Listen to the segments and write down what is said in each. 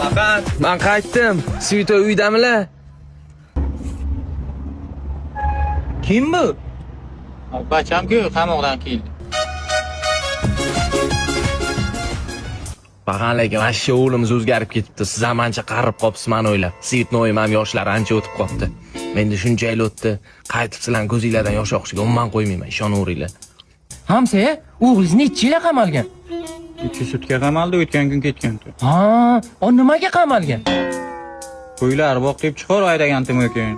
Faqat men qaytdim. Svito uydamilar? Kim bu? Bacham-ku qamoqdan keldi. Bag'an lekin vashsha o'g'limiz o'zgarib ketibdi. Siz ham ancha qarib qopsiz meni o'ylab. Svitnoyim ham yoshlari ancha o'tib qopti. Menda shuncha yil o'tdi. Qaytib sizlarning ko'zinglardan yosh oqishiga umuman qo'ymayman, ishonaveringlar. Hamsa, o'g'lingiz necha yil qamalgan? 2 sutka qamaldi, o'tgan kun ketgan-ku. Ha, o nimaga qamalgan? Qo'ylar boq deb chiqar aydagan-tim ekan.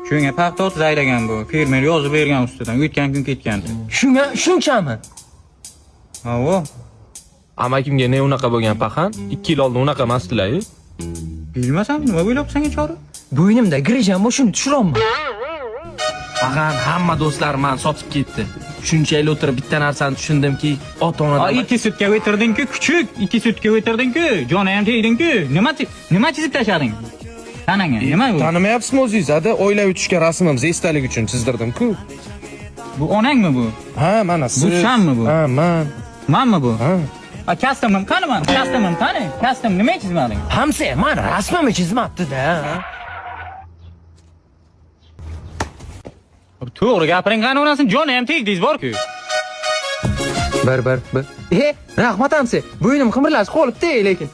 Shunga paxta o'tib aydagan bu. Fermer yozib bergan ustidan, o'tgan kun ketgan-ku. Shunchami? Ha, o. Amakimga ne unaqa bo'lgan paxan? 2 yil oldin unaqa emasdilar-ku. Bilmasam, nima bo'lyapsan chori? Bo'ynimda grijam bor, shuni tushiraman. Bag'an hamma do'stlarim meni sotib ketdi. Shuncha yil o'tirib bitta narsani tushundimki, ota-onadan 2 sutka o'tirding-ku, kuchuk. 2 sutka o'tirding-ku, joni ham tegding-ku. Nima chizib tashlading? Tananga, nima bu? Tanimayapsizmi o'zingiz? Ada o'ylab o'tishga rasmimiz esdalik uchun chizdirdim-ku. Bu onangmi bu? Ha, mana siz. Bu sanmi bu? Ha, men. Manmi bu? Ha. Kastimim qanaman? Kastimim qani? Kastim nima chizmading? Hamsa, men rasmimni chizmabdi-da. To'g'ri gapiring, qani onasini joni ham tegdingiz bor-ku. Bir. Rahmat hamsa, bo'ynim qimirlashib qolibdi, lekin